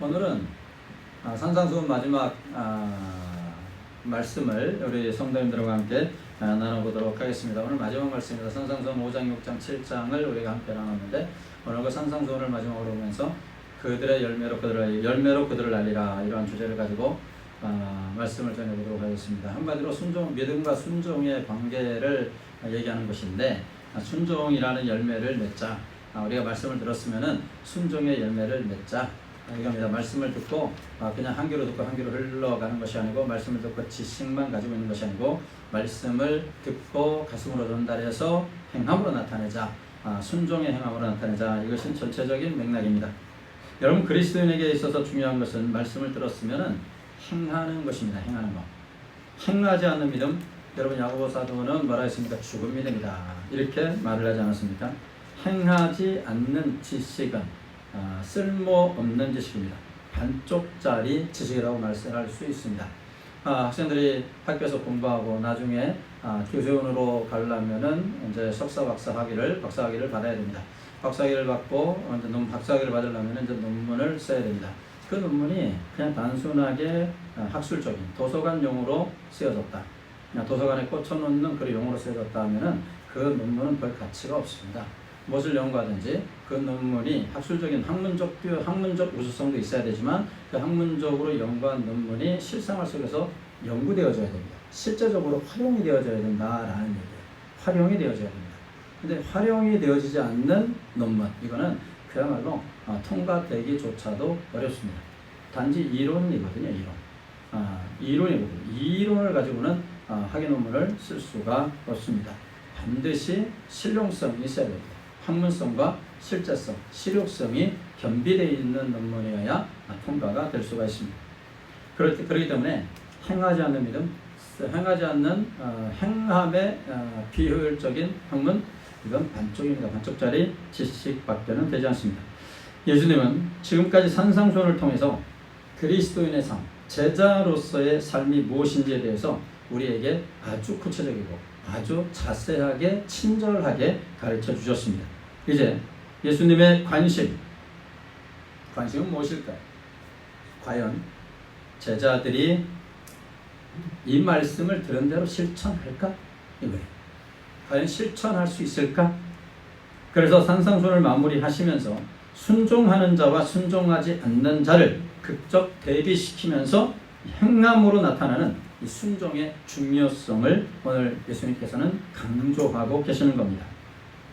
오늘은 산상수훈 마지막 말씀을 우리 성도님들과 함께 나눠보도록 하겠습니다. 오늘 마지막 말씀입니다. 산상수훈 5장, 6장, 7장을 우리가 함께 나눴는데 오늘 그 산상수훈을 마지막으로 보면서 그들의 열매로 그들을 알리라, 이러한 주제를 가지고 말씀을 전해보도록 하겠습니다. 한마디로 믿음과 순종의 관계를 얘기하는 것인데, 순종이라는 열매를 맺자. 우리가 말씀을 들었으면은 순종의 열매를 맺자, 이겁니다. 말씀을 듣고 그냥 한 귀로 듣고 한 귀로 흘러가는 것이 아니고, 말씀을 듣고 지식만 가지고 있는 것이 아니고, 말씀을 듣고 가슴으로 전달해서 행함으로 나타내자, 순종의 행함으로 나타내자. 이것은 전체적인 맥락입니다. 여러분, 그리스도인에게 있어서 중요한 것은 말씀을 들었으면은 행하는 것입니다. 행하는 것. 행하지 않는 믿음, 여러분 야고보 사도는 뭐라 했습니까? 죽은 믿음이다, 이렇게 말을 하지 않았습니까? 행하지 않는 지식은 쓸모없는 지식입니다. 반쪽짜리 지식이라고 말씀할 수 있습니다. 학생들이 학교에서 공부하고 나중에 교수원으로 가려면은 이제 석사, 박사 학위를 받아야 됩니다. 박사학위를 받고 박사학위를 받으려면 이제 논문을 써야 됩니다. 그 논문이 그냥 단순하게 학술적인 도서관용으로 쓰여졌다, 그냥 도서관에 꽂혀놓는 그런 용어로 쓰여졌다 하면은 그 논문은 별 가치가 없습니다. 무엇을 연구하든지 그 논문이 학술적인 학문적 우수성도 있어야 되지만, 그 학문적으로 연구한 논문이 실생활 속에서 연구되어져야 됩니다. 실제적으로 활용이 되어져야 된다라는 얘기예요. 활용이 되어져야 됩니다. 근데 활용이 되어지지 않는 논문, 이거는 그야말로 통과되기조차도 어렵습니다. 단지 이론이거든요. 이론이거든요. 이론을 가지고는 학위 논문을 쓸 수가 없습니다. 반드시 실용성이 있어야 됩니다. 학문성과 실제성, 실용성이 겸비되어 있는 논문이어야 통과가 될 수가 있습니다. 그렇기 때문에 행하지 않는 믿음, 행하지 않는 행함의 비효율적인 학문, 이건 반쪽입니다. 반쪽짜리 지식밖에는 되지 않습니다. 예수님은 지금까지 산상수훈을 통해서 그리스도인의 삶, 제자로서의 삶이 무엇인지에 대해서 우리에게 아주 구체적이고 아주 자세하게 친절하게 가르쳐 주셨습니다. 이제 예수님의 관심은 무엇일까요? 과연 제자들이 이 말씀을 들은 대로 실천할까? 이거예요. 과연 실천할 수 있을까? 그래서 산상수훈을 마무리하시면서 순종하는 자와 순종하지 않는 자를 극적 대비시키면서 행함으로 나타나는 이 순종의 중요성을 오늘 예수님께서는 강조하고 계시는 겁니다.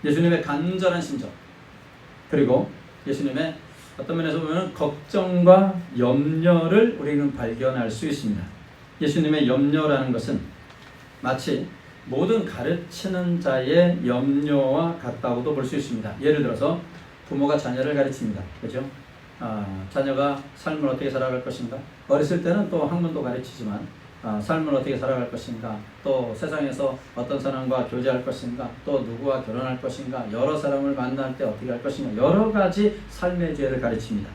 예수님의 간절한 심정, 그리고 예수님의 어떤 면에서 보면 걱정과 염려를 우리는 발견할 수 있습니다. 예수님의 염려라는 것은 마치 모든 가르치는 자의 염려와 같다고도 볼 수 있습니다. 예를 들어서 부모가 자녀를 가르칩니다. 그렇죠? 자녀가 삶을 어떻게 살아갈 것인가? 어렸을 때는 또 학문도 가르치지만 삶을 어떻게 살아갈 것인가, 또 세상에서 어떤 사람과 교제할 것인가, 또 누구와 결혼할 것인가, 여러 사람을 만날 때 어떻게 할 것인가, 여러 가지 삶의 지혜를 가르칩니다.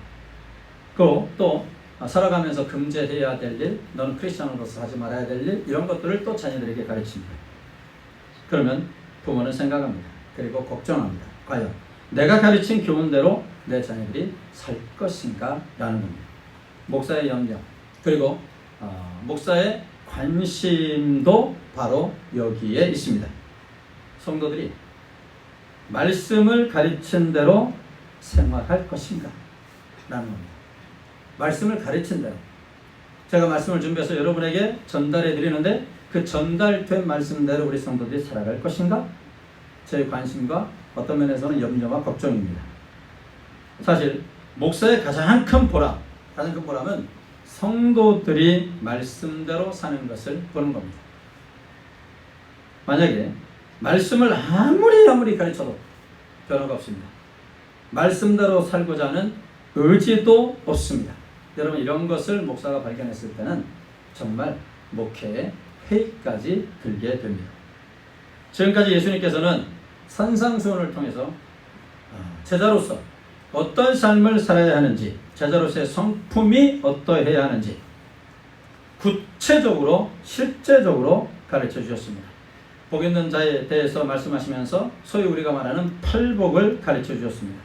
그리고 또 살아가면서 금제해야 될 일, 너는 크리스찬으로서 하지 말아야 될 일, 이런 것들을 또 자녀들에게 가르칩니다. 그러면 부모는 생각합니다. 그리고 걱정합니다. 과연 내가 가르친 교훈대로 내 자녀들이 살 것인가? 라는 겁니다. 목사의 염려, 그리고 목사의 관심도 바로 여기에 있습니다. 성도들이 말씀을 가르친 대로 생활할 것인가? 라는 겁니다. 말씀을 가르친 대로. 제가 말씀을 준비해서 여러분에게 전달해 드리는데 그 전달된 말씀대로 우리 성도들이 살아갈 것인가? 제 관심과 어떤 면에서는 염려와 걱정입니다. 사실 목사의 가장 큰 보람은 성도들이 말씀대로 사는 것을 보는 겁니다. 만약에 말씀을 아무리 가르쳐도 변화가 없습니다. 말씀대로 살고자 하는 의지도 없습니다. 여러분, 이런 것을 목사가 발견했을 때는 정말 목회에 회의까지 들게 됩니다. 지금까지 예수님께서는 산상수훈을 통해서 제자로서 어떤 삶을 살아야 하는지, 제자로서의 성품이 어떠해야 하는지 구체적으로 실제적으로 가르쳐 주셨습니다. 복 있는 자에 대해서 말씀하시면서 소위 우리가 말하는 팔복을 가르쳐 주셨습니다.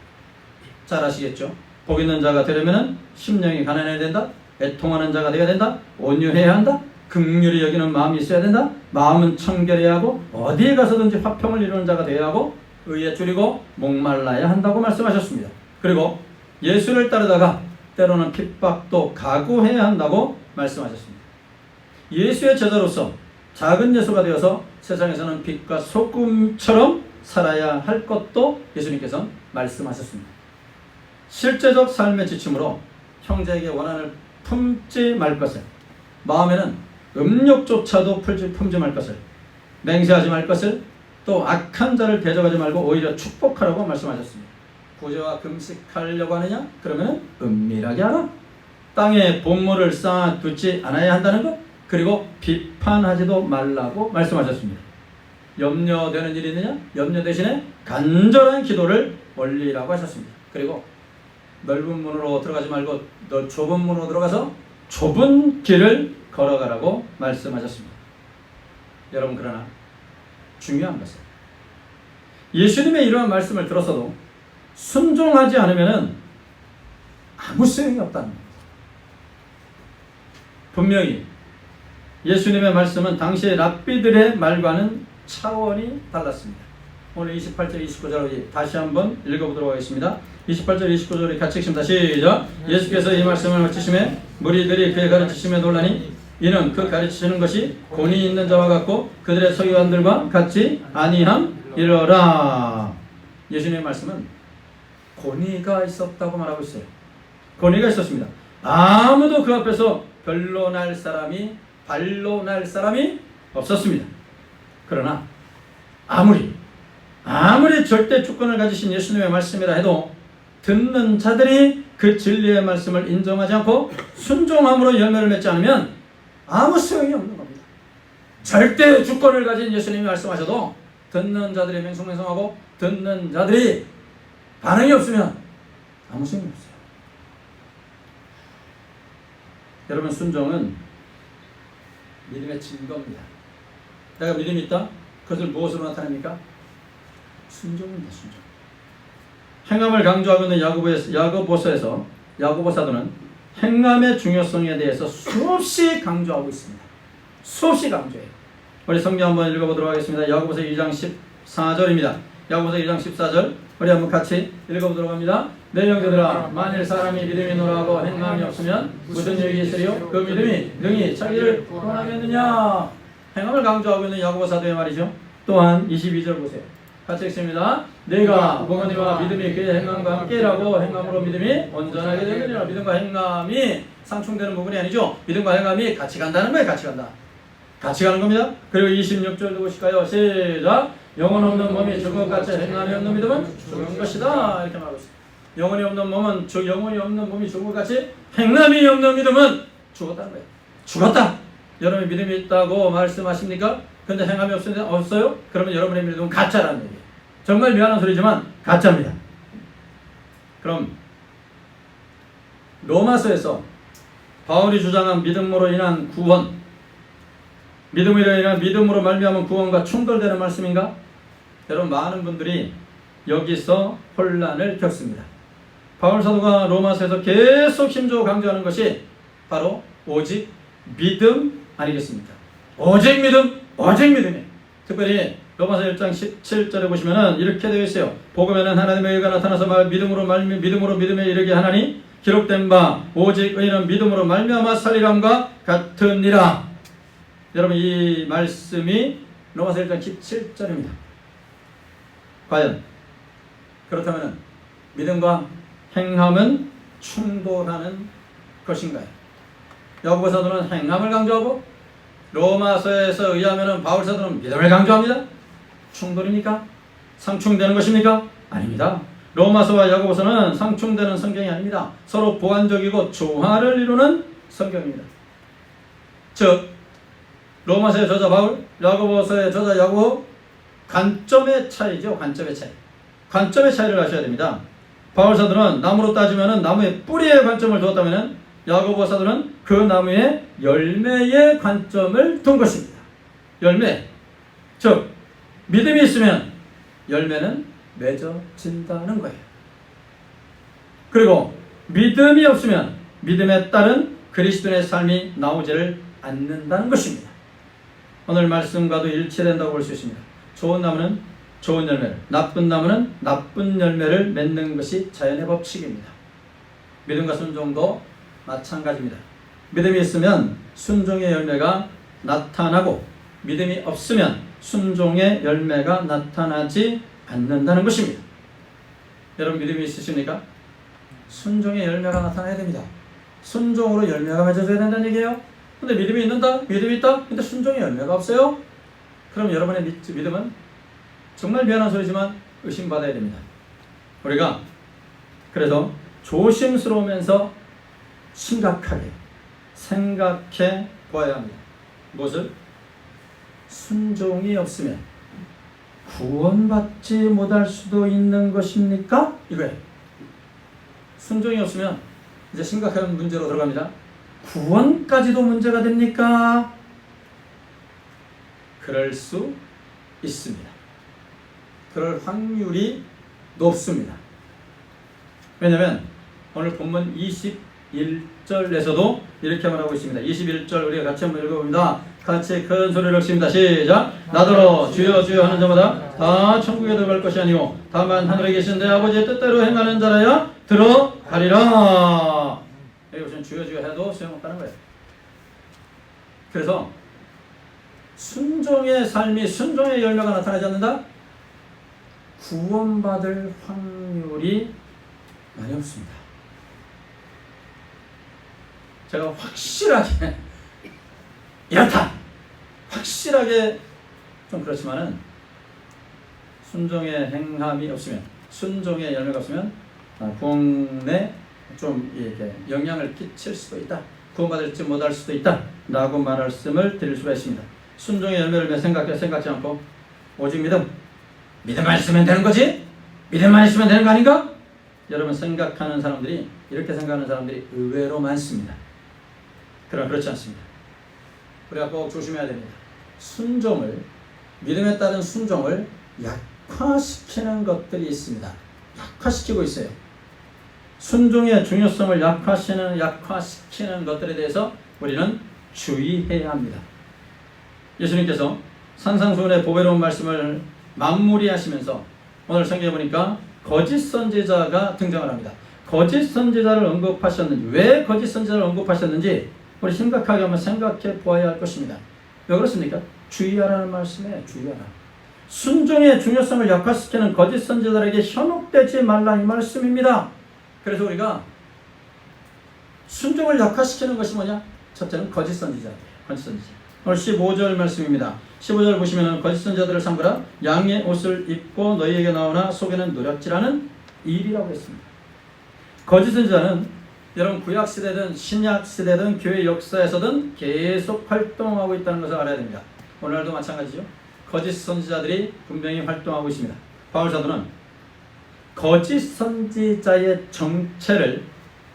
잘 아시겠죠? 복 있는 자가 되려면 심령이 가난해야 된다. 애통하는 자가 되어야 된다. 온유해야 한다. 긍휼히 여기는 마음이 있어야 된다. 마음은 청결해야 하고 어디에 가서든지 화평을 이루는 자가 되어야 하고 의에 줄이고 목말라야 한다고 말씀하셨습니다. 그리고 예수를 따르다가 때로는 핍박도 각오해야 한다고 말씀하셨습니다. 예수의 제자로서 작은 예수가 되어서 세상에서는 빛과 소금처럼 살아야 할 것도 예수님께서 말씀하셨습니다. 실제적 삶의 지침으로 형제에게 원한을 품지 말 것을, 마음에는 음욕조차도 품지 말 것을, 맹세하지 말 것을, 또 악한 자를 대적하지 말고 오히려 축복하라고 말씀하셨습니다. 구제와 금식하려고 하느냐? 그러면 은밀하게 하라. 땅에 본물을 쌓아두지 않아야 한다는 것, 그리고 비판하지도 말라고 말씀하셨습니다. 염려되는 일이 있느냐? 염려 대신에 간절한 기도를 올리라고 하셨습니다. 그리고 넓은 문으로 들어가지 말고 좁은 문으로 들어가서 좁은 길을 걸어가라고 말씀하셨습니다. 여러분, 그러나 중요한 것은 예수님의 이러한 말씀을 들었어도 순종하지 않으면 아무 소용이 없다는 겁니다. 분명히 예수님의 말씀은 당시의 랍비들의 말과는 차원이 달랐습니다. 오늘 28절 29절 다시 한번 읽어보도록 하겠습니다. 28절 29절 같이 읽습니다. 시작. 예수께서 이 말씀을 마치심에 무리들이 그의 가르치심에 놀라니 이는 그 가르치시는 것이 권위 있는 자와 같고 그들의 서기관들과 같지 아니함이러라. 예수님의 말씀은 권위가 있었다고 말하고 있어요. 권위가 있었습니다. 아무도 그 앞에서 별로 날 사람이 발로 날 사람이 없었습니다. 그러나 아무리 절대 주권을 가지신 예수님의 말씀이라 해도 듣는 자들이 그 진리의 말씀을 인정하지 않고 순종함으로 열매를 맺지 않으면 아무 소용이 없는 겁니다. 절대 주권을 가진 예수님이 말씀하셔도 듣는 자들이 맹성맹성하고 듣는 자들이 반응이 없으면 아무 소용이 없어요. 여러분, 순종은 믿음의 증거입니다. 내가 믿음이 있다? 그것을 무엇으로 나타냅니까? 순종입니다. 순종. 행함을 강조하고 있는 야고보서에서 야고보 사도는 행함의 중요성에 대해서 수없이 강조하고 있습니다. 수없이 강조해요. 우리 성경 한번 읽어보도록 하겠습니다. 야고보서 2장 14절입니다. 야고보서 2장 14절 우리 한번 같이 읽어보도록 합니다. 내 형제들아, 만일 사람이 믿음이 노라하고 행함이 없으면 무슨 유익이 있으리요? 그 믿음이 능히 자기를 구원하겠느냐? 행함을 강조하고 있는 야고보 사도의 말이죠. 또한 22절 보세요. 같이 읽습니다. 내가 부모님과 믿음이 그의 행함과 함께라고 행함으로 믿음이 온전하게 되느니라. 믿음과 행함이 상충되는 부분이 아니죠. 믿음과 행함이 같이 간다는 거예요. 같이 간다. 같이 가는 겁니다. 그리고 26절도 보실까요? 시작. 영혼 없는 몸이 죽은 것 같이 행함이 없는 믿음은 죽은 것이다. 이렇게 말하고 있습니다. 영혼이 없는 몸은 영혼이 없는 몸이 죽은 것 같이 행함이 없는 믿음은 죽었다는 거예요. 죽었다. 여러분이 믿음이 있다고 말씀하십니까? 근데 행함이 없어요? 그러면 여러분의 믿음은 가짜라는 얘기예요. 정말 미안한 소리지만 가짜입니다. 그럼 로마서에서 바울이 주장한 믿음으로 인한 구원, 믿음으로 말미암은 구원과 충돌되는 말씀인가? 여러분, 많은 분들이 여기서 혼란을 겪습니다. 바울 사도가 로마서에서 계속 힘주어 강조하는 것이 바로 오직 믿음 아니겠습니까? 오직 믿음, 오직 믿음이에요. 특별히 로마서 1장 17절에 보시면은 이렇게 되어 있어요. 복음에는 하나님의 의가 나타나서 믿음으로 믿음에 이르게 하나니 기록된 바 오직 의인은 믿음으로 말미암아 살리람과 같으니라. 여러분, 이 말씀이 로마서 1장 17절입니다. 과연 그렇다면 믿음과 행함은 충돌하는 것인가요? 야고보 사도는 행함을 강조하고 로마서에서 의하면 바울 사도는 믿음을 강조합니다. 충돌입니까? 상충되는 것입니까? 아닙니다. 로마서와 야고보서는 상충되는 성경이 아닙니다. 서로 보완적이고 조화를 이루는 성경입니다. 즉 로마서의 저자 바울, 야고보서의 저자 야고보, 관점의 차이죠. 관점의 차이를 아셔야 됩니다. 바울 사도는 나무로 따지면 나무의 뿌리에 관점을 두었다면 야고보 사도는 그 나무의 열매에 관점을 둔 것입니다. 열매, 즉 믿음이 있으면 열매는 맺어진다는 거예요. 그리고 믿음이 없으면 믿음에 따른 그리스도인의 삶이 나오지를 않는다는 것입니다. 오늘 말씀과도 일치된다고 볼 수 있습니다. 좋은 나무는 좋은 열매를, 나쁜 나무는 나쁜 열매를 맺는 것이 자연의 법칙입니다. 믿음과 순종도 마찬가지입니다. 믿음이 있으면 순종의 열매가 나타나고 믿음이 없으면 순종의 열매가 나타나지 않는다는 것입니다. 여러분 믿음이 있으십니까? 순종의 열매가 나타나야 됩니다. 순종으로 열매가 맺어져야 된다는 얘기예요. 근데 믿음이 있는다? 믿음이 있다? 근데 순종의 열매가 없어요? 그럼 여러분의 믿음은 정말 미안한 소리지만 의심받아야 됩니다. 우리가 그래서 조심스러우면서 심각하게 생각해 보아야 합니다. 무엇을? 순종이 없으면 구원받지 못할 수도 있는 것입니까? 이거예요. 순종이 없으면 이제 심각한 문제로 들어갑니다. 구원까지도 문제가 됩니까? 그럴 수 있습니다. 그럴 확률이 높습니다. 왜냐하면 오늘 본문 21절에서도 이렇게 말하고 있습니다. 21절 우리가 같이 한번 읽어봅니다. 같이 큰 소리를 읽습니다. 시작. 나더러 주여 주여 하는 자마다 다 천국에 들어갈 것이 아니오 다만 하늘에 계신 내 아버지의 뜻대로 행하는 자라야 들어가리라. 이것은 주여 주여 해도 소용없다는 거예요. 그래서 순종의 삶이 순종의 열매가 나타나지 않는다? 구원받을 확률이 많이 없습니다. 제가 확실하게 이렇다! 확실하게 좀 그렇지만은 순종의 행함이 없으면 순종의 열매가 없으면 구원에 좀 이렇게 영향을 끼칠 수도 있다. 구원받을지 못할 수도 있다. 라고 말씀을 드릴 수가 있습니다. 순종의 열매를 생각지 않고 오직 믿음만 있으면 되는 거지? 믿음만 있으면 되는 거 아닌가? 여러분 생각하는 사람들이 이렇게 생각하는 사람들이 의외로 많습니다. 그러나 그렇지 않습니다. 우리가 꼭 조심해야 됩니다. 순종을 믿음에 따른 순종을 약화시키는 것들이 있습니다. 약화시키고 있어요. 순종의 중요성을 약화시키는 것들에 대해서 우리는 주의해야 합니다. 예수님께서 산상수훈의 보배로운 말씀을 마무리하시면서 오늘 성경에 보니까 거짓 선지자가 등장을 합니다. 거짓 선지자를 언급하셨는지, 왜 거짓 선지자를 언급하셨는지 우리 심각하게 한번 생각해 보아야 할 것입니다. 왜 그렇습니까? 주의하라는 말씀에 주의하라. 순종의 중요성을 약화시키는 거짓 선지자들에게 현혹되지 말라 이 말씀입니다. 그래서 우리가 순종을 약화시키는 것이 뭐냐? 첫째는 거짓 선지자예요. 거짓 선지자. 오늘 15절 말씀입니다. 15절 보시면 거짓 선지자들을 삼가라. 양의 옷을 입고 너희에게 나오나 속에는 노략질하는 일이라고 했습니다. 거짓 선지자는 여러분 구약시대든 신약시대든 교회 역사에서든 계속 활동하고 있다는 것을 알아야 됩니다. 오늘날도 마찬가지죠. 거짓 선지자들이 분명히 활동하고 있습니다. 바울 사도는 거짓 선지자의 정체를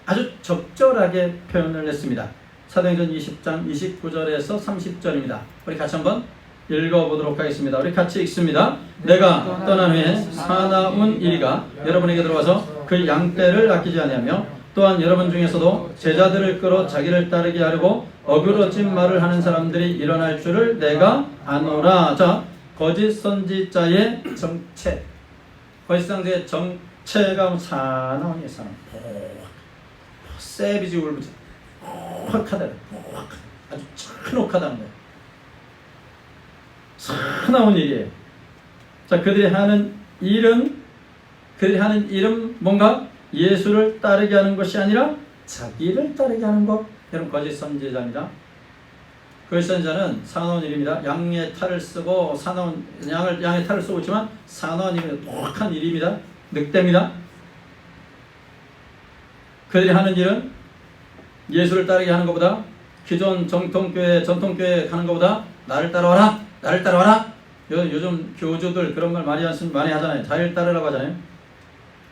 아주 적절하게 표현을 했습니다. 사도행전 20장 29절에서 30절입니다. 우리 같이 한번 읽어보도록 하겠습니다. 우리 같이 읽습니다. 내가 떠난 후에 사나운 이리가 여러분에게 들어와서 그 양떼를 아끼지 아니하며 또한 여러분 중에서도 제자들을 끌어 자기를 따르게 하려고 어그러진 말을 하는 사람들이 일어날 줄을 내가 아노라. 자, 거짓 선지자의 정체. 거짓 선지자의 정체가 사나운이에요. 사나운. 세비지 울부지. 확하다. 아주 잔혹하다는 거예요. 사나운 일이에요. 자, 그들이 하는 일은 뭔가 예수를 따르게 하는 것이 아니라 자기를 따르게 하는 것. 여러분 거짓 선지자입니다. 거짓 선지자는 사나운 일입니다. 양의 탈을 쓰고 양의 탈을 쓰고 있지만 사나운 일입니다. 독한 일입니다. 늑대입니다. 그들이 하는 일은 예수를 따르게 하는 것보다 기존 전통교회 가는 것보다 나를 따라와라. 요즘 교주들 그런 말 많이 하잖아요. 자기를 따르라고 하잖아요.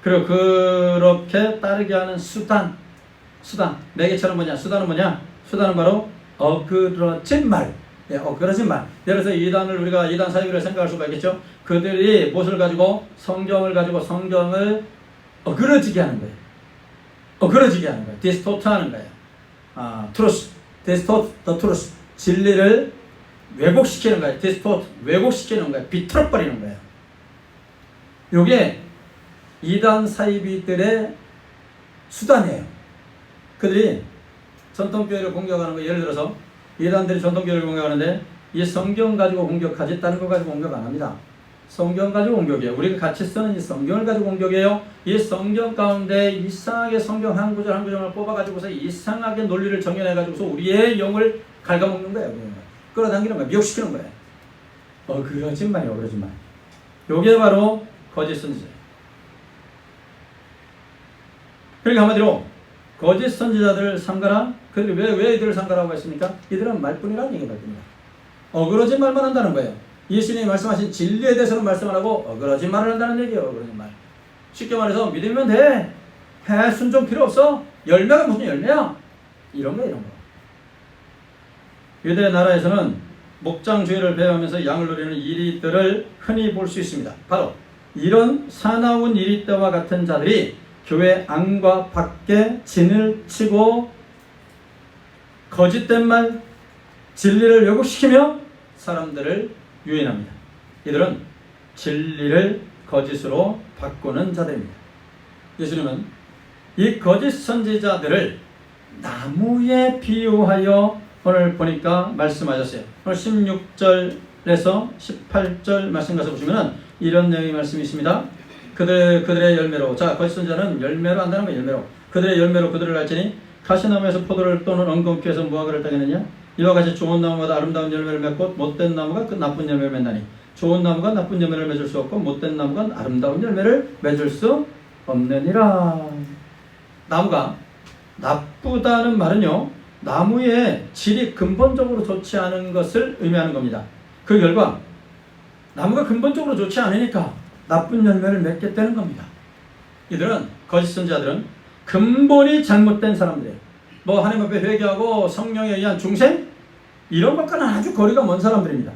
그리고 그렇게 따르게 하는 수단 매개처럼 뭐냐? 수단은 뭐냐? 수단은 바로 어그러진 말. 어그러진 말. 예를 들어서 우리가 이단 사역을 생각할 수가 있겠죠. 그들이 무엇을 가지고 성경을 어그러지게 하는 거예요. 어그러지게 하는 거예요. 디스토트 하는 거예요. 트루스, 디스토트 더 트루스. 진리를 왜곡시키는 거예요. 디스토트, 왜곡시키는 거예요. 비틀어버리는 거예요. 이게 이단 사이비들의 수단이에요. 그들이 전통교회를 공격하는 거, 예를 들어서 이단들이 전통교회를 공격하는데 이 성경 가지고 공격하지 다른 거 가지고 공격 안 합니다. 성경 가지고 공격이에요. 우리가 같이 쓰는 이 성경을 가지고 공격이에요. 이 성경 가운데 이상하게 성경 한 구절 한 구절을 뽑아가지고서 이상하게 논리를 정연해가지고서 우리의 영을 갉아먹는 거예요. 끌어당기는 거예요. 미혹시키는 거예요. 그러지 마요. 그러지 마. 요게 바로 거짓 선지자예요. 그러니까 한마디로 거짓 선지자들을 삼가라. 그들이 왜 이들을 삼가라고 했습니까? 이들은 말뿐이라는 얘기가 말뿐이다. 어그러진 말만 한다는 거예요. 예수님이 말씀하신 진리에 대해서는 말씀 안 하고 어그러진 말을 한다는 얘기예요. 어그러진 말. 쉽게 말해서 믿으면 돼. 순종 필요 없어. 열매가 무슨 열매야? 이런 거. 유대 나라에서는 목장주의를 배워하면서 양을 누리는 이리들을 흔히 볼 수 있습니다. 바로 이런 사나운 이리떼와 같은 자들이 교회 안과 밖에 진을 치고 거짓된 말, 진리를 왜곡시키며 사람들을 유인합니다. 이들은 진리를 거짓으로 바꾸는 자들입니다. 예수님은 이 거짓 선지자들을 나무에 비유하여 오늘 보니까 말씀하셨어요. 오늘 16절에서 18절 말씀 가서 보시면 이런 내용의 말씀이 있습니다. 그들의 열매로, 자, 거짓 선지자는 열매로 한다는 거예요. 열매로. 그들의 열매로 그들을 알지니 가시나무에서 포도를 또는 엉겅퀴에서 무화과를 따겠느냐? 이와 같이 좋은 나무마다 아름다운 열매를 맺고 못된 나무가 그 나쁜 열매를 맺나니 좋은 나무가 나쁜 열매를 맺을 수 없고 못된 나무가 아름다운 열매를 맺을 수 없느니라. 나무가 나쁘다는 말은요, 나무의 질이 근본적으로 좋지 않은 것을 의미하는 겁니다. 그 결과 나무가 근본적으로 좋지 않으니까 나쁜 열매를 맺겠다는 겁니다. 이들은, 거짓 선지자들은 근본이 잘못된 사람들이에요. 하나님 앞에 회개하고 성령에 의한 중생? 이런 것과는 아주 거리가 먼 사람들입니다.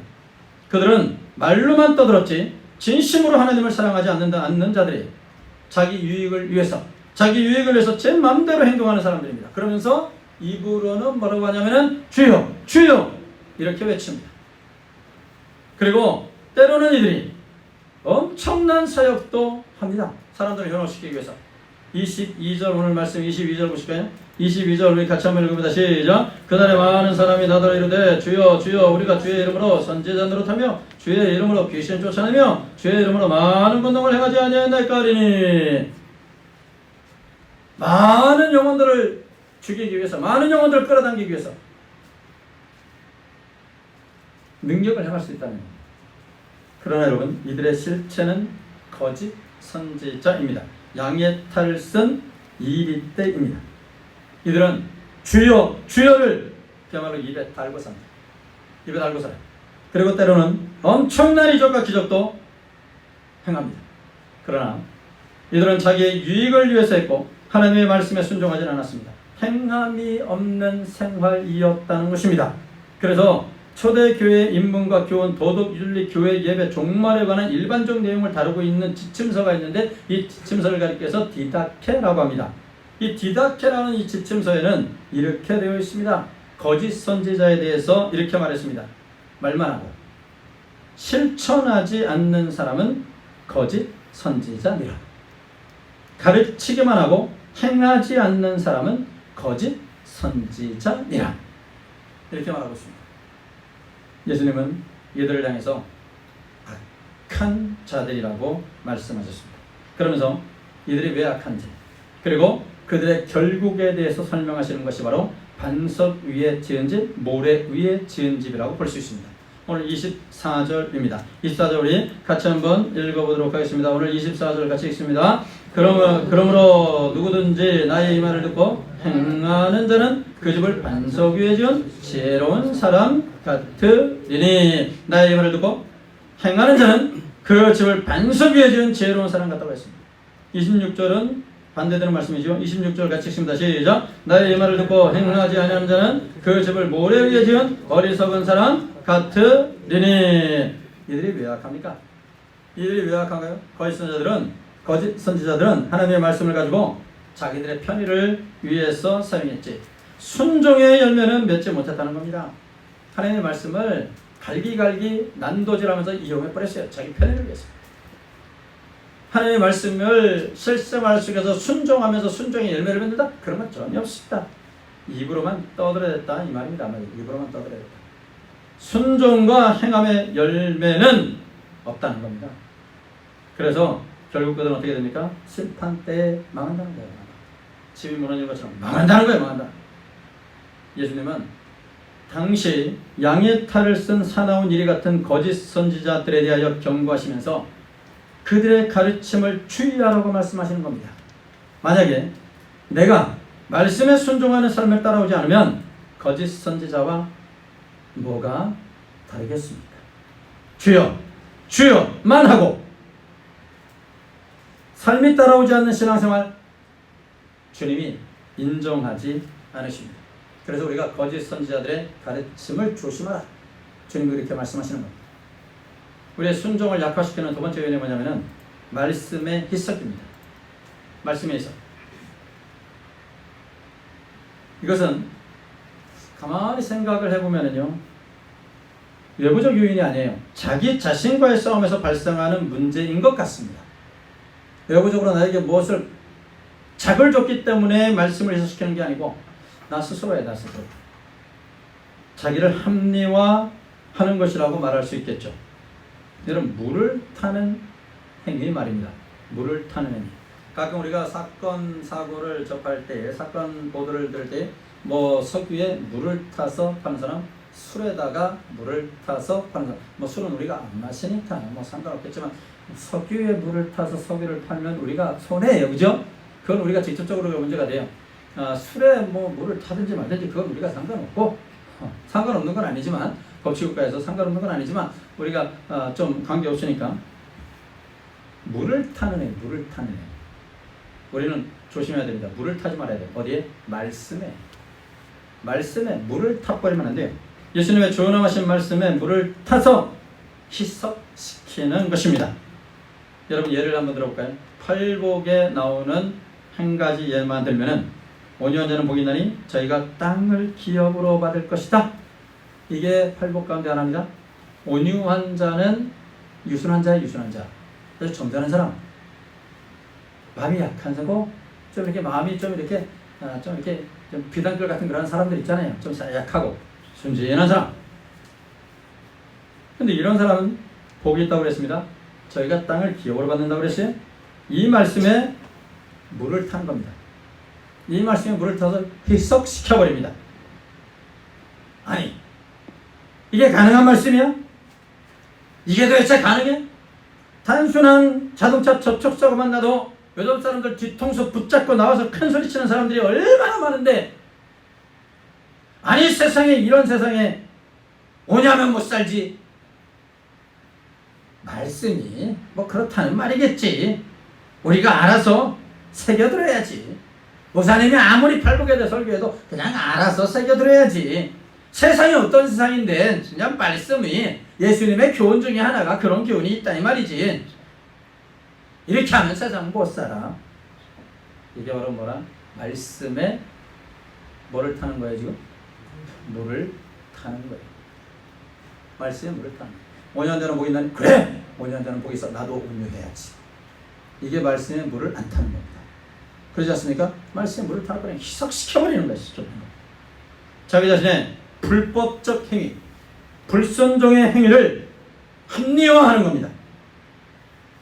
그들은 말로만 떠들었지 진심으로 하나님을 사랑하지 않는 자들이에요. 자기 유익을 위해서 제 마음대로 행동하는 사람들입니다. 그러면서 입으로는 뭐라고 하냐면은 주여 주여 이렇게 외칩니다. 그리고 때로는 이들이 엄청난 사역도 합니다. 사람들을 현혹시키기 위해서. 22절 오늘 말씀 22절 보실까요? 22절 우리 같이 한번 읽어봅니다. 시작. 그날에 많은 사람이 나더러 이르되 주여 주여 우리가 주의 이름으로 선지자 노릇하며 주의 이름으로 귀신 쫓아내며 주의 이름으로 많은 권능을 행하지 아니하였나이까 하리니. 많은 영혼들을 죽이기 위해서, 많은 영혼들을 끌어당기기 위해서 능력을 행할 수 있다는 겁니다. 그러나 여러분, 이들의 실체는 거짓 선지자입니다. 양의 탈을 쓴 이리떼입니다. 이들은 주여 주여를 그야말로 입에 달고 삽니다. 입에 달고 살아요. 그리고 때로는 엄청난 이적과 기적도 행합니다. 그러나 이들은 자기의 유익을 위해서 했고 하나님의 말씀에 순종하지 않았습니다. 행함이 없는 생활이었다는 것입니다. 그래서 초대교회 인문과 교훈, 도덕, 윤리, 교회, 예배, 종말에 관한 일반적 내용을 다루고 있는 지침서가 있는데 이 지침서를 가리켜서 디다케라고 합니다. 이 디다케라는 이 지침서에는 이렇게 되어 있습니다. 거짓 선지자에 대해서 이렇게 말했습니다. 말만 하고 실천하지 않는 사람은 거짓 선지자니라. 가르치기만 하고 행하지 않는 사람은 거짓 선지자니라. 이렇게 말하고 있습니다. 예수님은 이들을 향해서 악한 자들이라고 말씀하셨습니다. 그러면서 이들이 왜 악한지, 그리고 그들의 결국에 대해서 설명하시는 것이 바로 반석 위에 지은 집, 모래 위에 지은 집이라고 볼 수 있습니다. 오늘 24절입니다. 24절 우리 같이 한번 읽어보도록 하겠습니다. 오늘 24절 같이 읽습니다. 그러므로 누구든지 나의 이 말을 듣고 행하는 자는 그 집을 반석 위에 지은 지혜로운 사람 같으리니. 나의 이 말을 듣고 행하는 자는 그 집을 반석 위에 지은 지혜로운 사람 같다고 했습니다. 26절은 반대되는 말씀이죠. 26절 같이 읽습니다. 시작. 나의 이 말을 듣고 행하지 아니하는 자는 그 집을 모래 위에 지은 어리석은 사람 같으리니. 이들이 왜 악합니까? 이들이 왜 악한가요? 거짓 선지자들은 하나님의 말씀을 가지고 자기들의 편의를 위해서 사용했지 순종의 열매는 맺지 못했다는 겁니다. 하나님의 말씀을 갈기갈기 난도질하면서 이용해버렸어요. 자기 편의를 위해서. 하나님의 말씀을 실생활 속에서 순종하면서 순종의 열매를 맺는다? 그런 건 전혀 없습니다. 입으로만 떠들어댔다 이 말입니다. 입으로만 떠들어댔다. 순종과 행함의 열매는 없다는 겁니다. 그래서 결국 그들은 어떻게 됩니까? 심판 때에 망한다는 거예요. 집이 무너진 것처럼 망한다는 거예요. 망한다. 예수님은 당시 양의 탈을 쓴 사나운 이리 같은 거짓 선지자들에 대하여 경고하시면서 그들의 가르침을 주의하라고 말씀하시는 겁니다. 만약에 내가 말씀에 순종하는 삶을 따라오지 않으면 거짓 선지자와 뭐가 다르겠습니까? 주여 주여만 하고 삶이 따라오지 않는 신앙생활 주님이 인정하지 않으십니다. 그래서 우리가 거짓 선지자들의 가르침을 조심하라. 주님이 그렇게 말씀하시는 겁니다. 우리의 순종을 약화시키는 두 번째 요인이 뭐냐면은 말씀의 희석입니다. 말씀의 희석. 이것은 가만히 생각을 해보면은요, 외부적 요인이 아니에요. 자기 자신과의 싸움에서 발생하는 문제인 것 같습니다. 외부적으로 나에게 무엇을 작을 줬기 때문에 말씀을 희석시키는 게 아니고 나 스스로야, 나 스스로. 자기를 합리화하는 것이라고 말할 수 있겠죠. 여러분, 물을 타는 행위 말입니다. 물을 타는 행위. 가끔 우리가 사건 사고를 접할 때, 사건 보도를 들을 때, 뭐 석유에 물을 타서 파는 사람, 술에다가 물을 타서 파는 사람. 뭐 술은 우리가 안 마시니까 뭐 상관없겠지만 석유에 물을 타서 석유를 팔면 우리가 손해예요, 그죠? 그건 우리가 직접적으로 문제가 돼요. 술에 뭐 물을 타든지 말든지 그건 우리가 상관없고, 상관없는 건 아니지만, 법치국가에서 상관없는 건 아니지만 우리가 좀 관계없으니까 물을 타는 애, 물을 타는 애. 우리는 조심해야 됩니다. 물을 타지 말아야 돼요. 어디에? 말씀에. 말씀에 물을 타버리면 안 돼요. 예수님의 존엄하신 말씀에 물을 타서 희석시키는 것입니다. 여러분, 예를 한번 들어볼까요? 팔복에 나오는 한 가지 예만 들면은 온유한 자는 복이 있나니 저희가 땅을 기업으로 받을 것이다. 이게 팔복 가운데 하나입니다. 온유한 자는 유순한 자예요, 유순한 자. 그래서 점잖은 사람. 마음이 약한 사고, 좀 이렇게 마음이 좀 이렇게 좀 비단결 같은 그런 사람들 있잖아요. 좀 약하고 순진한 사람. 근데 이런 사람은 복이 있다고 그랬습니다. 저희가 땅을 기업으로 받는다고 그랬어요. 이 말씀에 물을 탄 겁니다. 이 말씀에 물을 타서 희석시켜버립니다. 아니, 이게 가능한 말씀이야? 이게 도대체 가능해? 단순한 자동차 접촉사고만 나도 요즘 사람들 뒤통수 붙잡고 나와서 큰 소리 치는 사람들이 얼마나 많은데, 아니 세상에, 이런 세상에 오냐면 못 살지. 말씀이 뭐 그렇다는 말이겠지. 우리가 알아서 새겨들어야지. 목사님이 아무리 팔복에 설교해도 그냥 알아서 새겨들어야지. 세상이 어떤 세상인데 그냥 말씀이, 예수님의 교훈 중에 하나가 그런 교훈이 있다 이 말이지. 이렇게 하면 세상 못 살아. 이게 바로 뭐라? 말씀에 뭐를 타는 거예요 지금? 물을 타는 거예요. 말씀에 물을 타는 거예요. 5년 전에 복이 있나니? 그래! 5년 전에 복이 있어. 나도 온유해야지. 이게 말씀에 물을 안 타는 겁니다. 그러지 않습니까? 말씀에 물을 타는 거는 희석시켜버리는 거예요. 자기 자신의 불법적 행위, 불순종의 행위를 합리화하는 겁니다.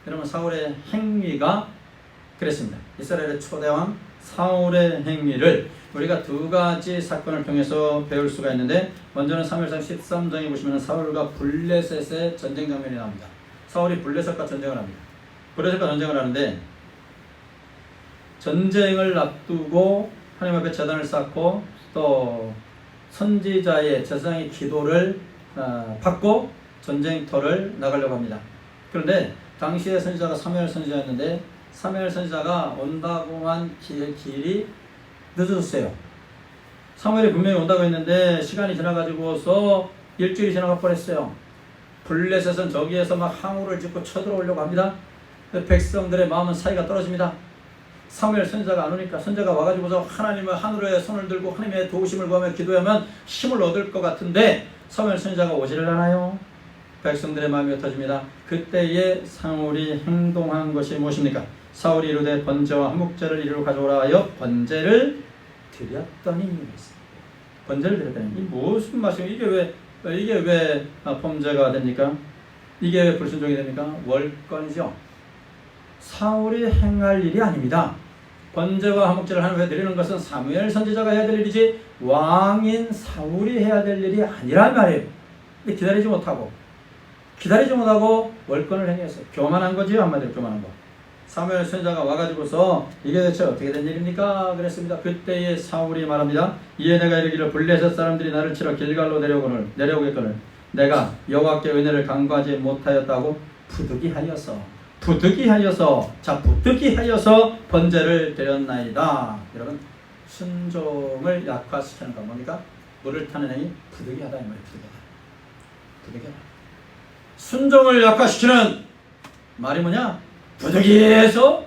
여러분, 사울의 행위가 그랬습니다. 이스라엘의 초대왕 사울의 행위를 우리가 두 가지 사건을 통해서 배울 수가 있는데, 먼저는 사무엘상 13장에 보시면 사울과 블레셋의 전쟁 장면이 나옵니다. 사울이 블레셋과 전쟁을 합니다. 블레셋과 전쟁을 하는데, 전쟁을 앞두고 하나님 앞에 제단을 쌓고 또 선지자의 제사장의 기도를 받고 전쟁터를 나가려고 합니다. 그런데 당시의 선지자가 사무엘 선지자였는데, 사무엘 선지자가 온다고 한 길이 늦어졌어요. 사무엘이 분명히 온다고 했는데 시간이 지나가지고서 일주일이 지나가 버렸어요. 블레셋은 저기에서 막 항우를 짓고 쳐들어오려고 합니다. 백성들의 마음은 사이가 떨어집니다. 사무엘 선지자가 안 오니까 선지자가 와가지고서 하나님의 하늘에 손을 들고 하나님의 도우심을 구하며 기도하면 힘을 얻을 것 같은데 사무엘 선지자가 오지를 않아요. 백성들의 마음이 흩어집니다. 그때에 사울이 행동한 것이 무엇입니까? 사울이 이르되 번제와 한목제를 이리로 가져오라 하여 번제를 드렸더니, 번제를 드렸더니, 이 무슨 말씀이에요? 이게 왜 범죄가 됩니까? 이게 왜 불순종이 됩니까? 월권이죠. 사울이 행할 일이 아닙니다. 번제와 한목제를 하나님께 드리는 것은 사무엘 선지자가 해야 될 일이지 왕인 사울이 해야 될 일이 아니란 말이에요. 근데 기다리지 못하고 월권을 행했어요. 교만한 거지요. 한마디로 교만한 거. 사무엘 선지자가 와가지고서 이게 대체 어떻게 된 일입니까? 그랬습니다. 그때에 사울이 말합니다. 이에 내가 이르기를 블레셋 사람들이 나를 치러 길갈로 내려오겠거늘 내가 여호와께 은혜를 간구하지 못하였다고 부득이하여서 번제를 드렸나이다. 여러분, 순종을 약화시키는 건 뭡니까? 물을 타는 행위, 부득이하다 이 말이에요. 부득이하다. 순종을 약화시키는 말이 뭐냐? 부득이해서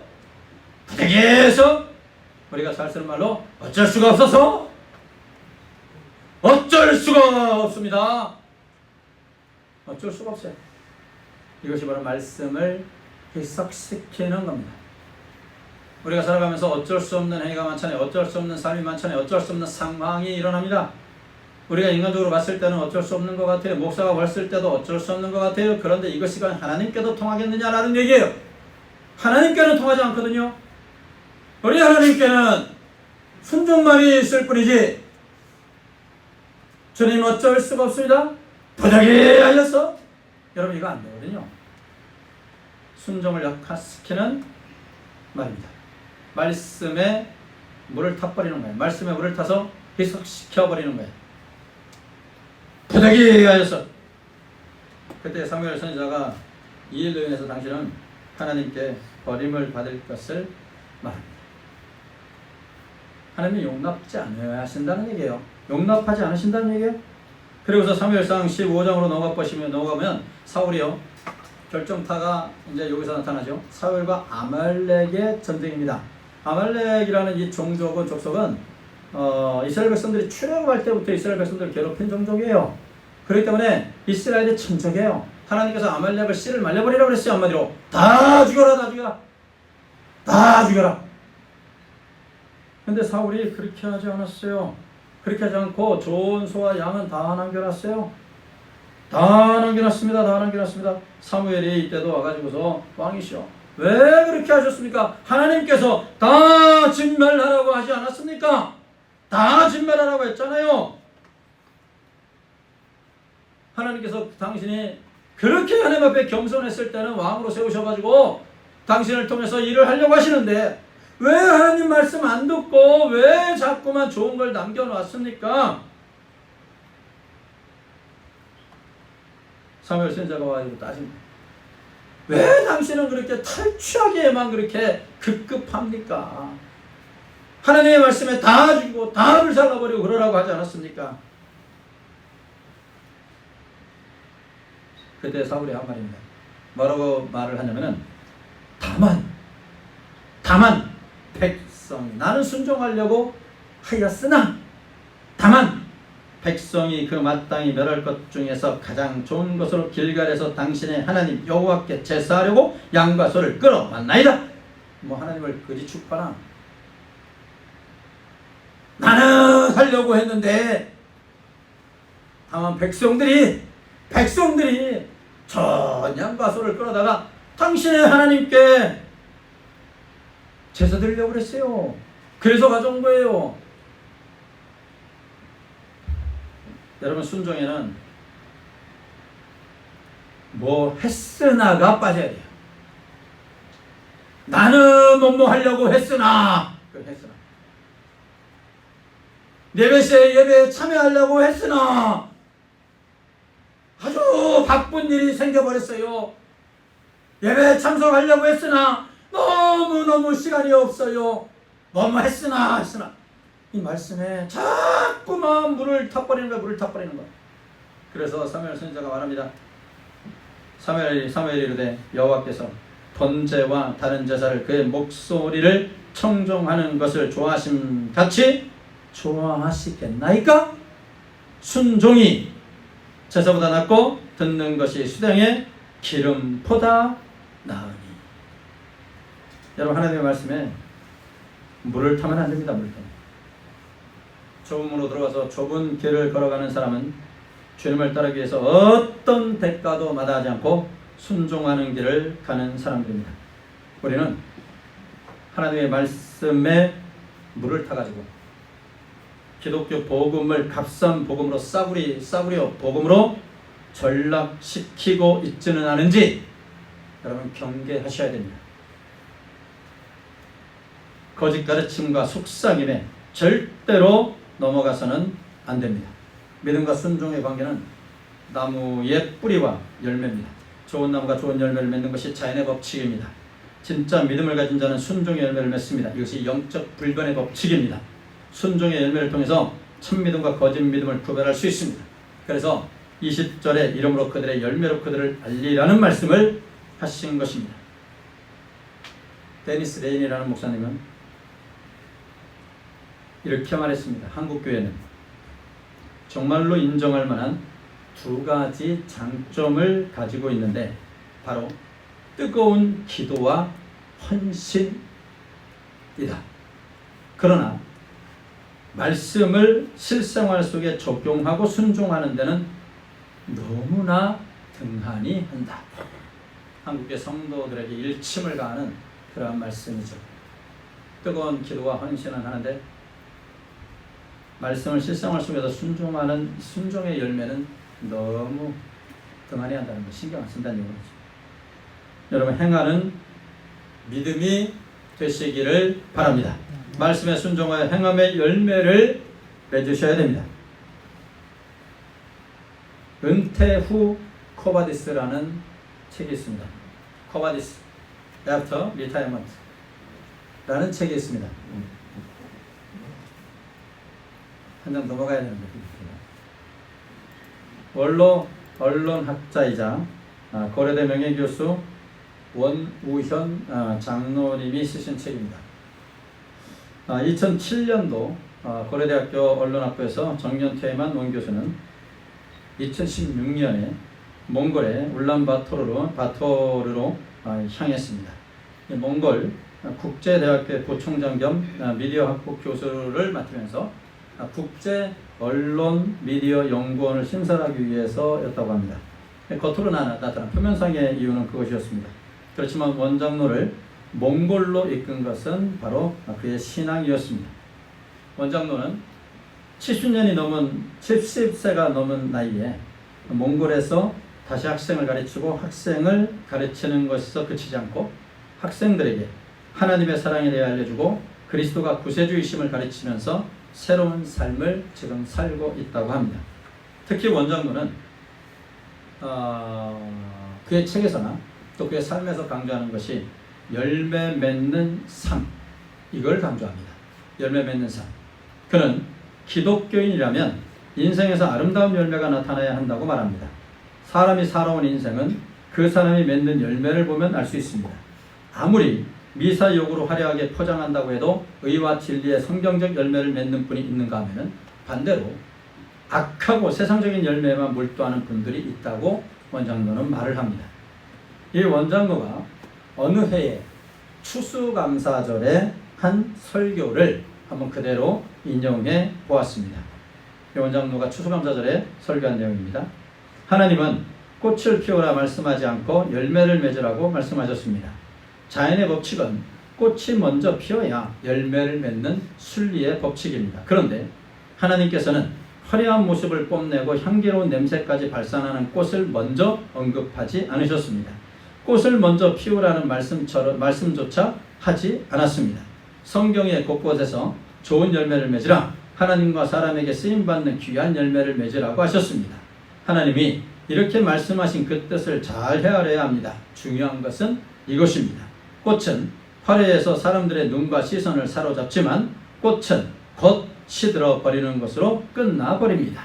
우리가 잘 쓰는 말로 어쩔 수가 없어서 어쩔 수가 없습니다. 어쩔 수가 없어요. 이것이 바로 말씀을 해석시키는 겁니다. 우리가 살아가면서 어쩔 수 없는 행위가 많잖아요. 어쩔 수 없는 삶이 많잖아요. 어쩔 수 없는 상황이 일어납니다. 우리가 인간적으로 봤을 때는 어쩔 수 없는 것 같아요. 목사가 봤을 때도 어쩔 수 없는 것 같아요. 그런데 이것이 하나님께도 통하겠느냐라는 얘기예요. 하나님께는 통하지 않거든요. 우리 하나님께는 순종만이 있을 뿐이지 주님 어쩔 수가 없습니다. 부득이하여서 여러분 이거 안 되거든요. 순종을 약화시키는 말입니다. 말씀에 물을 타버리는 거예요. 말씀에 물을 타서 희석시켜버리는 거예요. 부득이하여서. 그때 사무엘 선지자가 이 일로 인해서 당신은 하나님께 버림을 받을 것을 말합니다. 하나님이 용납지 않아야 하신다는 얘기예요. 용납하지 않으신다는 얘기예요. 그리고서 사무엘상 15장으로 넘어가면 사울이요, 결정타가 이제 여기서 나타나죠. 사울과 아말렉의 전쟁입니다. 아말렉이라는 이 족속은 이스라엘 백성들이 출애굽할 때부터 이스라엘 백성들을 괴롭힌 종족이에요. 그렇기 때문에 이스라엘의 천적이에요. 하나님께서 아말렉을 씨를 말려버리라고 그랬어요. 한마디로 다 죽여라. 근데 사울이 그렇게 하지 않았어요. 그렇게 하지 않고 좋은 소와 양은 다 남겨놨어요. 다 남겨놨습니다. 사무엘이 이때도 와가지고서 왕이시오. 왜 그렇게 하셨습니까? 하나님께서 다 진멸하라고 하지 않았습니까? 다 진멸하라고 했잖아요. 하나님께서 당신이 그렇게 하나님 앞에 겸손했을 때는 왕으로 세우셔가지고 당신을 통해서 일을 하려고 하시는데 왜 하나님 말씀 안 듣고 왜 자꾸만 좋은 걸 남겨놨습니까? 사무엘 선지자가 와가지고 따집니다. 왜 당신은 그렇게 탈취하기에만 그렇게 급급합니까? 하나님의 말씀에 다 죽이고 다 불살라버리고 그러라고 하지 않았습니까? 그때 사울이 한 말입니다. 뭐라고 말을 하냐면은 다만 백성이 나는 순종하려고 하였으나 다만 백성이 그 마땅히 멸할 것 중에서 가장 좋은 것으로 길갈에서 당신의 하나님 여호와께 제사하려고 양과 소를 끌어왔나이다. 뭐 하나님을 그리 축하나 나는 하려고 했는데 다만 백성들이 저 양과 소를 끌어다가 당신의 하나님께 제사 드리려고 그랬어요. 그래서 가져온 거예요. 여러분, 순종에는 뭐 했으나가 빠져야 돼요. 나는 뭐뭐 하려고 했으나 네베시에 예배에 참여하려고 했으나 아주 바쁜 일이 생겨버렸어요. 예배에 참석하려고 했으나 너무 시간이 없어요. 뭐뭐 했으나 이 말씀에 자꾸만 물을 타버리는 거야. 그래서 사무엘 선지자가 말합니다. 사무엘이 이르되 여호와께서 번제와 다른 제사를 그의 목소리를 청종하는 것을 좋아하심 같이 좋아하시겠나이까? 순종이 제사보다 낫고 듣는 것이 수량의 기름보다 나으니. 여러분, 하나님의 말씀에 물을 타면 안 됩니다. 물을 타면. 좁은 문으로 들어가서 좁은 길을 걸어가는 사람은 주님을 따르기 위해서 어떤 대가도 마다하지 않고 순종하는 길을 가는 사람들입니다. 우리는 하나님의 말씀에 물을 타가지고 기독교 복음을 값싼 복음으로 싸구려 복음으로 전락시키고 있지는 않은지 여러분 경계하셔야 됩니다. 거짓 가르침과 속삭임에 절대로 넘어가서는 안 됩니다. 믿음과 순종의 관계는 나무의 뿌리와 열매입니다. 좋은 나무가 좋은 열매를 맺는 것이 자연의 법칙입니다. 진짜 믿음을 가진 자는 순종의 열매를 맺습니다. 이것이 영적 불변의 법칙입니다. 순종의 열매를 통해서 참 믿음과 거짓 믿음을 구별할 수 있습니다. 그래서 20절에 이름으로 그들의 열매로 그들을 알리라는 말씀을 하신 것입니다. 데니스 레인이라는 목사님은 이렇게 말했습니다. 한국교회는 정말로 인정할 만한 두 가지 장점을 가지고 있는데 바로 뜨거운 기도와 헌신이다. 그러나 말씀을 실생활 속에 적용하고 순종하는 데는 너무나 등한히 한다. 한국의 성도들에게 일침을 가하는 그러한 말씀이죠. 뜨거운 기도와 헌신은 하는데 말씀을 실생활 속에서 순종하는 순종의 열매는 너무 등한히 한다는 거, 신경 안 쓴다는 얘기죠. 여러분, 행하는 믿음이 되시기를 바랍니다. 말씀에 순종하여 행함의 열매를 맺으셔야 됩니다. 은퇴 후 코바디스라는 책이 있습니다. 코바디스 After Retirement 라는 책이 있습니다. 한 장 넘어가야 되는데 언론학자이자 고려대 명예교수 원우현 장로님이 쓰신 책입니다. 2007년도 고려대학교 언론학부에서 정년퇴임한 원 교수는 2016년에 몽골의 울란바토르로 향했습니다. 몽골 국제대학교 부총장 겸 미디어학부 교수를 맡으면서 국제 언론 미디어 연구원을 신설하기 위해서였다고 합니다. 겉으로 나타난 표면상의 이유는 그것이었습니다. 그렇지만 원장로를 몽골로 이끈 것은 바로 그의 신앙이었습니다. 원장로는 70세가 넘은 나이에 몽골에서 다시 학생을 가르치고 학생을 가르치는 것에서 그치지 않고 학생들에게 하나님의 사랑에 대해 알려주고 그리스도가 구세주이심을 가르치면서 새로운 삶을 지금 살고 있다고 합니다. 특히 원장로는 그의 책에서나 또 그의 삶에서 강조하는 것이 열매 맺는 삶, 이걸 강조합니다. 열매 맺는 삶. 그는 기독교인이라면 인생에서 아름다운 열매가 나타나야 한다고 말합니다. 사람이 살아온 인생은 그 사람이 맺는 열매를 보면 알 수 있습니다. 아무리 미사역으로 화려하게 포장한다고 해도 의와 진리의 성경적 열매를 맺는 분이 있는가 하면 반대로 악하고 세상적인 열매만 몰두하는 분들이 있다고 원장로는 말을 합니다. 이 원장로가 어느 해에 추수감사절에 한 설교를 한번 그대로 인용해 보았습니다. 이 원장로가 추수감사절에 설교한 내용입니다. 하나님은 꽃을 피우라 말씀하지 않고 열매를 맺으라고 말씀하셨습니다. 자연의 법칙은 꽃이 먼저 피어야 열매를 맺는 순리의 법칙입니다. 그런데 하나님께서는 화려한 모습을 뽐내고 향기로운 냄새까지 발산하는 꽃을 먼저 언급하지 않으셨습니다. 꽃을 먼저 피우라는 말씀조차 하지 않았습니다. 성경의 곳곳에서 좋은 열매를 맺으라, 하나님과 사람에게 쓰임받는 귀한 열매를 맺으라고 하셨습니다. 하나님이 이렇게 말씀하신 그 뜻을 잘 헤아려야 합니다. 중요한 것은 이것입니다. 꽃은 화려해서 사람들의 눈과 시선을 사로잡지만 꽃은 곧 시들어 버리는 것으로 끝나버립니다.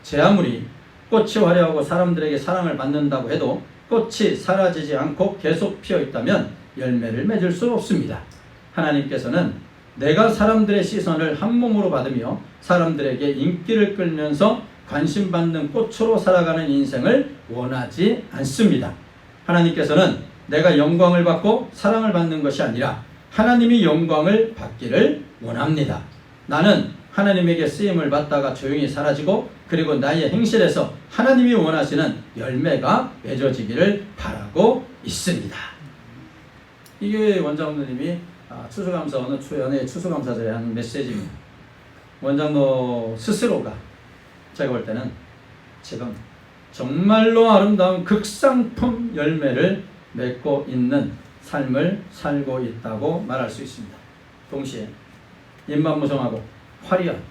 제 아무리 꽃이 화려하고 사람들에게 사랑을 받는다고 해도 꽃이 사라지지 않고 계속 피어 있다면 열매를 맺을 수 없습니다. 하나님께서는 내가 사람들의 시선을 한 몸으로 받으며 사람들에게 인기를 끌면서 관심받는 꽃으로 살아가는 인생을 원하지 않습니다. 하나님께서는 내가 영광을 받고 사랑을 받는 것이 아니라 하나님이 영광을 받기를 원합니다. 나는 하나님에게 쓰임을 받다가 조용히 사라지고 그리고 나의 행실에서 하나님이 원하시는 열매가 맺어지기를 바라고 있습니다. 이게 원장로님이 추수감사 어느 연예 추수감사절에 한 메시지입니다. 원장로 스스로가 제가 볼 때는 지금 정말로 아름다운 극상품 열매를 맺고 있는 삶을 살고 있다고 말할 수 있습니다. 동시에 잎만 무성하고 화려한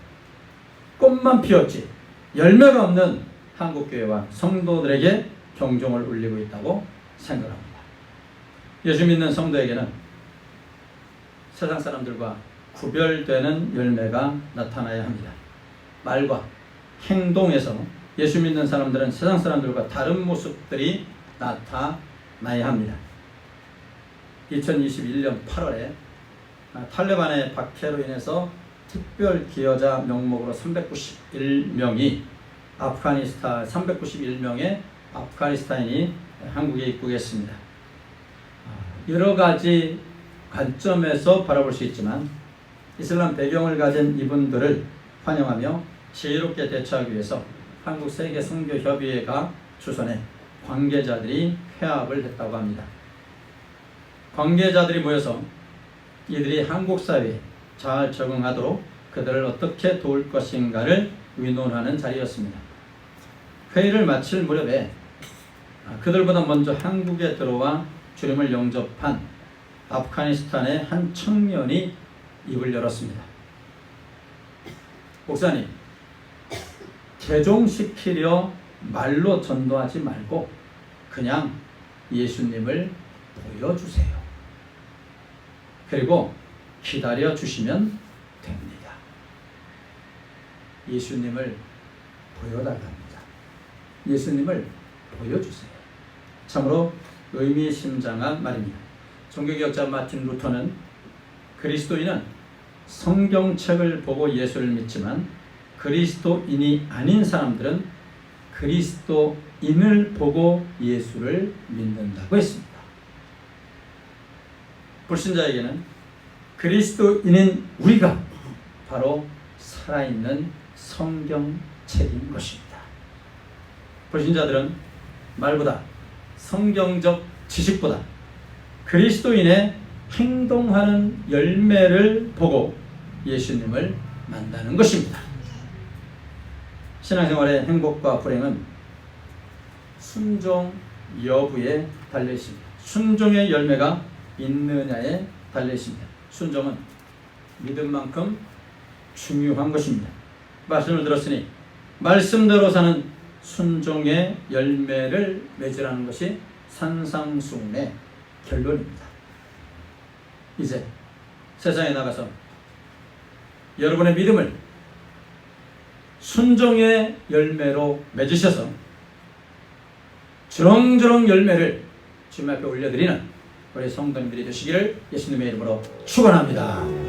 꽃만 피었지 열매가 없는 한국교회와 성도들에게 경종을 울리고 있다고 생각합니다. 예수 믿는 성도에게는 세상 사람들과 구별되는 열매가 나타나야 합니다. 말과 행동에서 예수 믿는 사람들은 세상 사람들과 다른 모습들이 나타나야 합니다. 2021년 8월에 탈레반의 박해로 인해서 특별 기여자 명목으로 391명의 아프가니스타인이 한국에 입국했습니다. 여러 가지 관점에서 바라볼 수 있지만 이슬람 배경을 가진 이분들을 환영하며 지혜롭게 대처하기 위해서 한국세계선교협의회가 주선해 관계자들이 회합을 했다고 합니다. 관계자들이 모여서 이들이 한국 사회에 잘 적응하도록 그들을 어떻게 도울 것인가를 의논하는 자리였습니다. 회의를 마칠 무렵에 그들보다 먼저 한국에 들어와 주님을 영접한 아프가니스탄의 한 청년이 입을 열었습니다. 목사님, 개종시키려 말로 전도하지 말고 그냥 예수님을 보여주세요. 그리고 기다려 주시면 됩니다. 예수님을 보여달랍니다. 예수님을 보여주세요. 참으로 의미심장한 말입니다. 종교개혁자 마틴 루터는 그리스도인은 성경책을 보고 예수를 믿지만 그리스도인이 아닌 사람들은 그리스도인을 보고 예수를 믿는다고 했습니다. 불신자에게는 그리스도인인 우리가 바로 살아있는 성경책인 것입니다. 불신자들은 말보다 성경적 지식보다 그리스도인의 행동하는 열매를 보고 예수님을 만나는 것입니다. 신앙생활의 행복과 불행은 순종 여부에 달려 있습니다. 순종의 열매가 있느냐에 달려 있습니다. 순종은 믿음만큼 중요한 것입니다. 말씀을 들었으니 말씀대로 사는 순종의 열매를 맺으라는 것이 산상수훈의 결론입니다. 이제 세상에 나가서 여러분의 믿음을 순종의 열매로 맺으셔서 주렁주렁 열매를 주님 앞에 올려드리는 우리 성도님들이 되시기를 예수님의 이름으로 축원합니다.